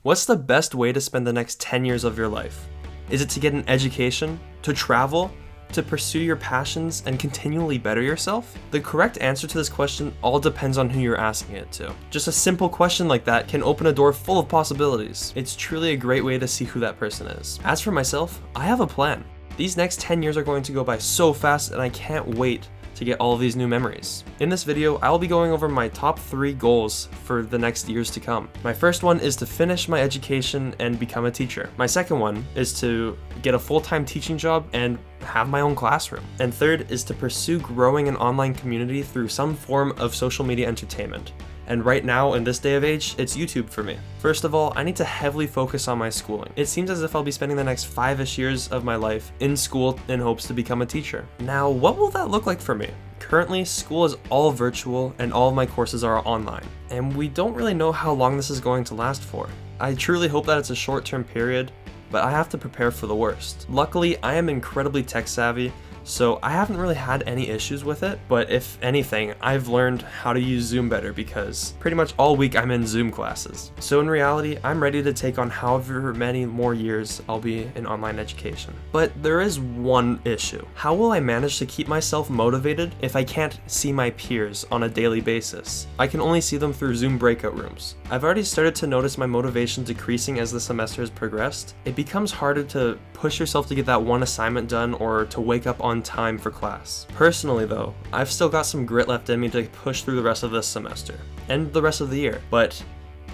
What's the best way to spend the next 10 years of your life? Is it to get an education, to travel, to pursue your passions and continually better yourself? The correct answer to this question all depends on who you're asking it to. Just a simple question like that can open a door full of possibilities. It's truly a great way to see who that person is. As for myself, I have a plan. These next 10 years are going to go by so fast and I can't wait to get all of these new memories. In this video, I will be going over my top 3 goals for the next years to come. My first one is to finish my education and become a teacher. My second one is to get a full-time teaching job and have my own classroom. And third is to pursue growing an online community through some form of social media entertainment. And right now, in this day of age, it's YouTube for me. First of all, I need to heavily focus on my schooling. It seems as if I'll be spending the next 5-ish years of my life in school in hopes to become a teacher. Now, what will that look like for me? Currently, school is all virtual and all of my courses are online. And we don't really know how long this is going to last for. I truly hope that it's a short-term period, but I have to prepare for the worst. Luckily, I am incredibly tech savvy, so I haven't really had any issues with it, but if anything, I've learned how to use Zoom better because pretty much all week I'm in Zoom classes. So in reality, I'm ready to take on however many more years I'll be in online education. But there is one issue. How will I manage to keep myself motivated if I can't see my peers on a daily basis? I can only see them through Zoom breakout rooms. I've already started to notice my motivation decreasing as the semester has progressed. It becomes harder to push yourself to get that one assignment done or to wake up on time for class. Personally though, I've still got some grit left in me to push through the rest of this semester and the rest of the year. But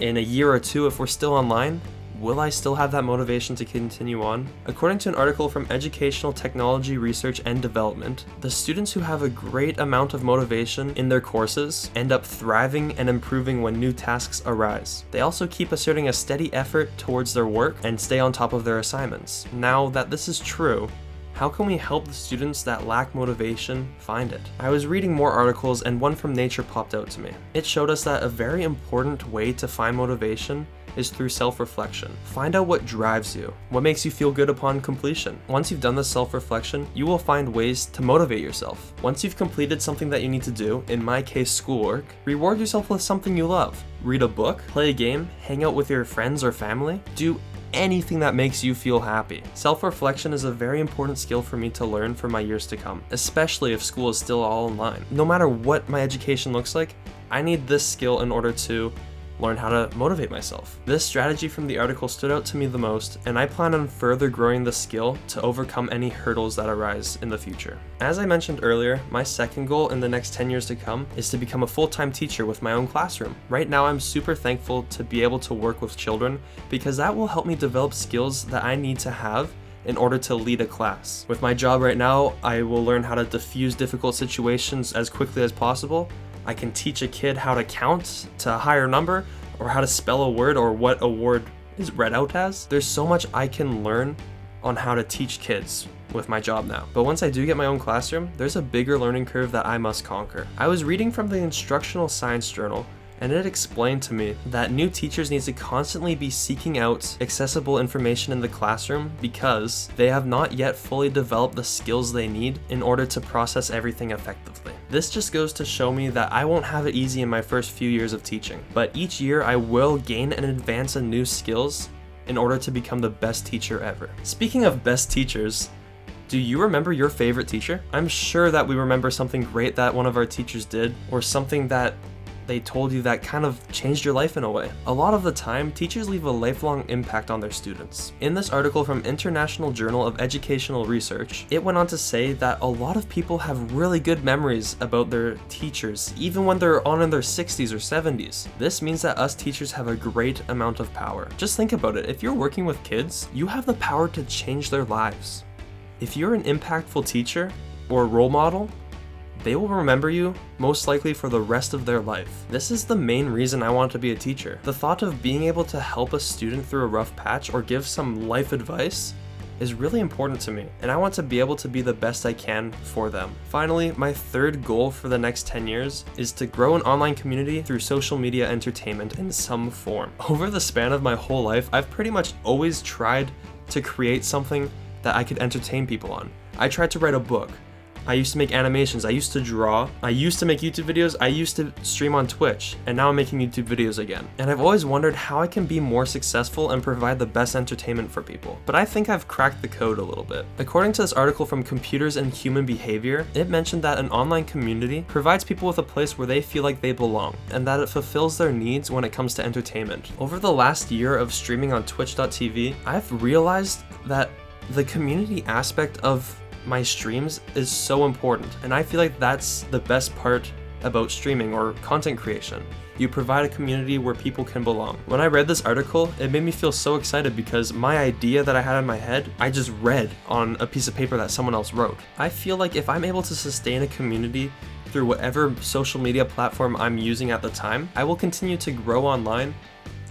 in a year or two, if we're still online, will I still have that motivation to continue on? According to an article from Educational Technology Research and Development, the students who have a great amount of motivation in their courses end up thriving and improving when new tasks arise. They also keep asserting a steady effort towards their work and stay on top of their assignments. Now that this is true, how can we help the students that lack motivation find it? I was reading more articles and one from Nature popped out to me. It showed us that a very important way to find motivation is through self-reflection. Find out what drives you, what makes you feel good upon completion. Once you've done this self-reflection, you will find ways to motivate yourself. Once you've completed something that you need to do, in my case schoolwork, reward yourself with something you love. Read a book, play a game, hang out with your friends or family, do anything that makes you feel happy. Self-reflection is a very important skill for me to learn for my years to come, especially if school is still all online. No matter what my education looks like, I need this skill in order to learn how to motivate myself. This strategy from the article stood out to me the most, and I plan on further growing the skill to overcome any hurdles that arise in the future. As I mentioned earlier, my second goal in the next 10 years to come is to become a full-time teacher with my own classroom. Right now, I'm super thankful to be able to work with children because that will help me develop skills that I need to have in order to lead a class. With my job right now, I will learn how to diffuse difficult situations as quickly as possible. I can teach a kid how to count to a higher number or how to spell a word or what a word is read out as. There's so much I can learn on how to teach kids with my job now. But once I do get my own classroom, there's a bigger learning curve that I must conquer. I was reading from the Instructional Science Journal and it explained to me that new teachers need to constantly be seeking out accessible information in the classroom because they have not yet fully developed the skills they need in order to process everything effectively. This just goes to show me that I won't have it easy in my first few years of teaching, but each year I will gain and advance in new skills in order to become the best teacher ever. Speaking of best teachers, do you remember your favorite teacher? I'm sure that we remember something great that one of our teachers did or something that they told you that kind of changed your life in a way. A lot of the time, teachers leave a lifelong impact on their students. In this article from International Journal of Educational Research, it went on to say that a lot of people have really good memories about their teachers, even when they're on in their 60s or 70s. This means that us teachers have a great amount of power. Just think about it, if you're working with kids, you have the power to change their lives. If you're an impactful teacher or role model, they will remember you most likely for the rest of their life. This is the main reason I want to be a teacher. The thought of being able to help a student through a rough patch or give some life advice is really important to me, and I want to be able to be the best I can for them. Finally, my third goal for the next 10 years is to grow an online community through social media entertainment in some form. Over the span of my whole life, I've pretty much always tried to create something that I could entertain people on. I tried to write a book, I used to make animations, I used to draw, I used to make YouTube videos, I used to stream on Twitch, and now I'm making YouTube videos again. And I've always wondered how I can be more successful and provide the best entertainment for people. But I think I've cracked the code a little bit. According to this article from Computers and Human Behavior, it mentioned that an online community provides people with a place where they feel like they belong, and that it fulfills their needs when it comes to entertainment. Over the last year of streaming on twitch.tv, I've realized that the community aspect of my streams is so important, and I feel like that's the best part about streaming or content creation. You provide a community where people can belong. When I read this article, it made me feel so excited because my idea that I had in my head, I just read on a piece of paper that someone else wrote. I feel like if I'm able to sustain a community through whatever social media platform I'm using at the time, I will continue to grow online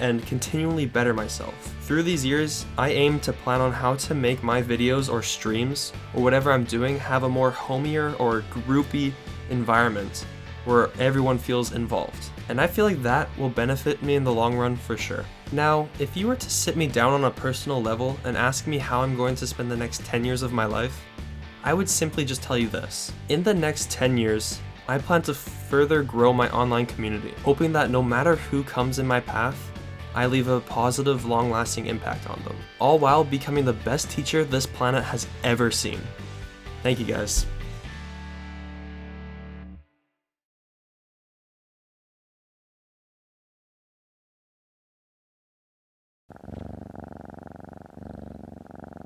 and continually better myself. Through these years, I aim to plan on how to make my videos or streams or whatever I'm doing have a more homier or groupy environment where everyone feels involved. And I feel like that will benefit me in the long run for sure. Now, if you were to sit me down on a personal level and ask me how I'm going to spend the next 10 years of my life, I would simply just tell you this. In the next 10 years, I plan to further grow my online community, hoping that no matter who comes in my path, I leave a positive, long-lasting impact on them, all while becoming the best teacher this planet has ever seen. Thank you guys.